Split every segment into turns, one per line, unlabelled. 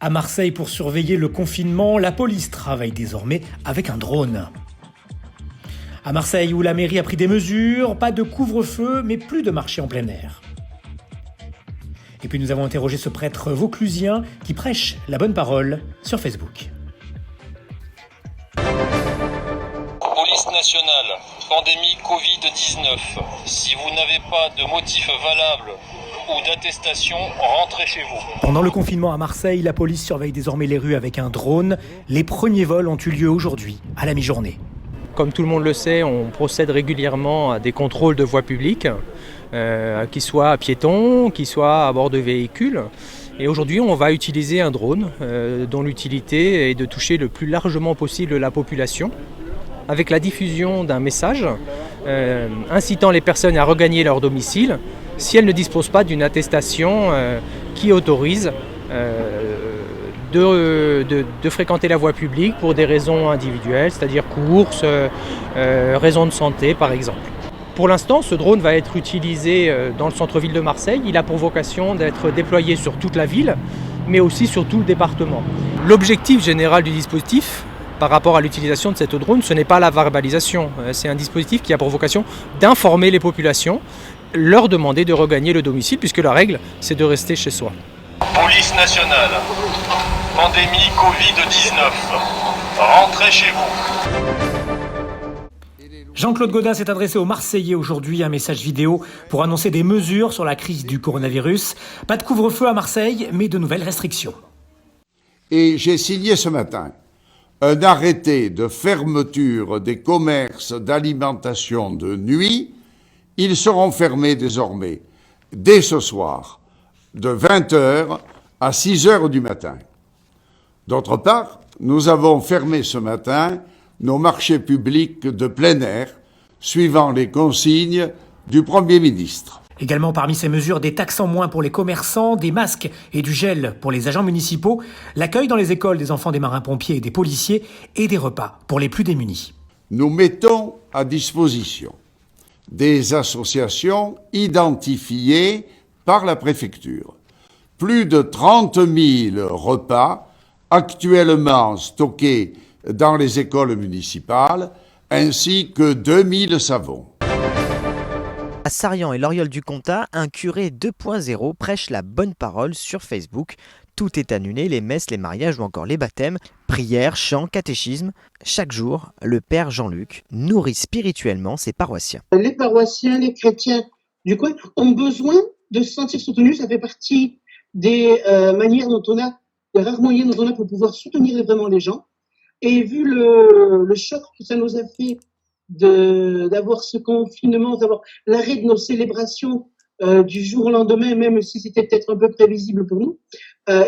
À Marseille, pour surveiller le confinement, la police travaille désormais avec un drone. À Marseille, où la mairie a pris des mesures, pas de couvre-feu, mais plus de marché en plein air. Et puis nous avons interrogé ce prêtre vauclusien qui prêche la bonne parole sur Facebook.
Police nationale, pandémie Covid-19. Si vous n'avez pas de motif valable ou d'attestation, rentrez chez vous.
Pendant le confinement à Marseille, la police surveille désormais les rues avec un drone. Les premiers vols ont eu lieu aujourd'hui, à la mi-journée.
Comme tout le monde le sait, on procède régulièrement à des contrôles de voies publiques, qu'ils soient à piétons, qu'ils soient à bord de véhicules. Et aujourd'hui, on va utiliser un drone dont l'utilité est de toucher le plus largement possible la population, avec la diffusion d'un message incitant les personnes à regagner leur domicile si elles ne disposent pas d'une attestation qui autorise de fréquenter la voie publique pour des raisons individuelles, c'est-à-dire courses, raisons de santé par exemple. Pour l'instant, ce drone va être utilisé dans le centre-ville de Marseille. Il a pour vocation d'être déployé sur toute la ville, mais aussi sur tout le département. L'objectif général du dispositif, par rapport à l'utilisation de cette drone, ce n'est pas la verbalisation. C'est un dispositif qui a pour vocation d'informer les populations, leur demander de regagner le domicile, puisque la règle, c'est de rester chez soi.
Police nationale, pandémie Covid-19. Rentrez chez vous.
Jean-Claude Gaudin s'est adressé aux Marseillais aujourd'hui, un message vidéo pour annoncer des mesures sur la crise du coronavirus. Pas de couvre-feu à Marseille, mais de nouvelles restrictions.
Et j'ai signé ce matin un arrêté de fermeture des commerces d'alimentation de nuit. Ils seront fermés désormais dès ce soir, de 20h à 6h du matin. D'autre part, nous avons fermé ce matin nos marchés publics de plein air, suivant les consignes du Premier ministre.
Également parmi ces mesures, des taxes en moins pour les commerçants, des masques et du gel pour les agents municipaux, l'accueil dans les écoles des enfants des marins-pompiers et des policiers et des repas pour les plus démunis.
Nous mettons à disposition des associations identifiées par la préfecture. Plus de 30 000 repas actuellement stockés dans les écoles municipales, ainsi que 2000 savons.
À Sarian et l'Oriole-du-Comtat, un curé 2.0 prêche la bonne parole sur Facebook. Tout est annulé, les messes, les mariages ou encore les baptêmes, prières, chants, catéchisme. Chaque jour, le père Jean-Luc nourrit spirituellement ses paroissiens.
Les paroissiens, les chrétiens du coin ont besoin de se sentir soutenus. Ça fait partie des manières dont on a, des rares moyens dont on a pour pouvoir soutenir vraiment les gens. Et vu le choc que ça nous a fait d'avoir ce confinement, d'avoir l'arrêt de nos célébrations du jour au lendemain, même si c'était peut-être un peu prévisible pour nous,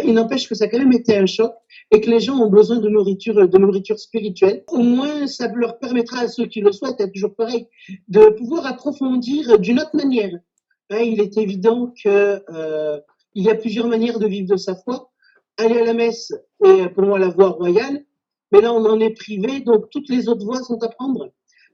il n'empêche que ça a quand même été un choc et que les gens ont besoin de nourriture spirituelle. Au moins, ça leur permettra à ceux qui le souhaitent, c'est toujours pareil, de pouvoir approfondir d'une autre manière. Il est évident que il y a plusieurs manières de vivre de sa foi. Aller à la messe est pour moi la voie royale, mais là on en est privé, donc toutes les autres voies sont à prendre.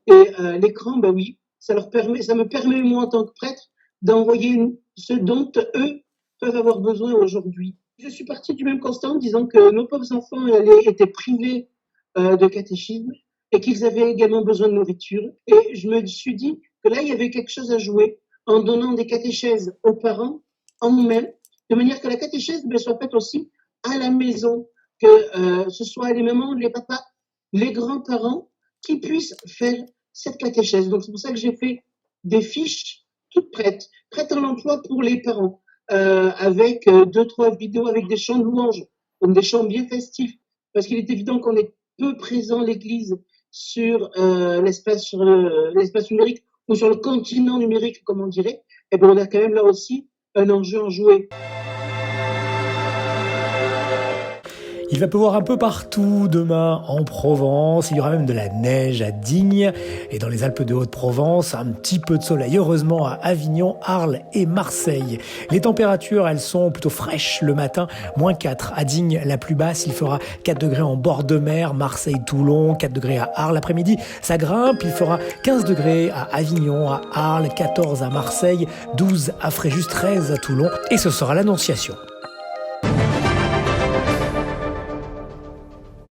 Et l'écran, ben oui, ça me permet moi en tant que prêtre d'envoyer ce dont eux peuvent avoir besoin aujourd'hui. Je suis partie du même constat en disant que nos pauvres enfants étaient privés de catéchisme et qu'ils avaient également besoin de nourriture. Et je me suis dit que là, il y avait quelque chose à jouer en donnant des catéchèses aux parents, en nous-mêmes, de manière que la catéchèse soit faite aussi à la maison, que ce soit les mamans, les papas, les grands-parents qui puissent faire cette catéchèse. Donc c'est pour ça que j'ai fait des fiches toutes prêtes à l'emploi pour les parents, avec 2-3 vidéos avec des chants de louanges, donc des chants bien festifs, parce qu'il est évident qu'on est peu présent l'Église sur l'espace numérique ou sur le continent numérique, comme on dirait. Et bien on a quand même là aussi un enjeu en jouer.
Il va pleuvoir un peu partout demain en Provence. Il y aura même de la neige à Digne et dans les Alpes de Haute-Provence, un petit peu de soleil, heureusement, à Avignon, Arles et Marseille. Les températures, elles sont plutôt fraîches le matin. -4 à Digne, la plus basse. Il fera 4 degrés en bord de mer, Marseille, Toulon, 4 degrés à Arles. L'après-midi, ça grimpe. Il fera 15 degrés à Avignon, à Arles, 14 à Marseille, 12 à Fréjus, 13 à Toulon. Et ce sera l'Annonciation.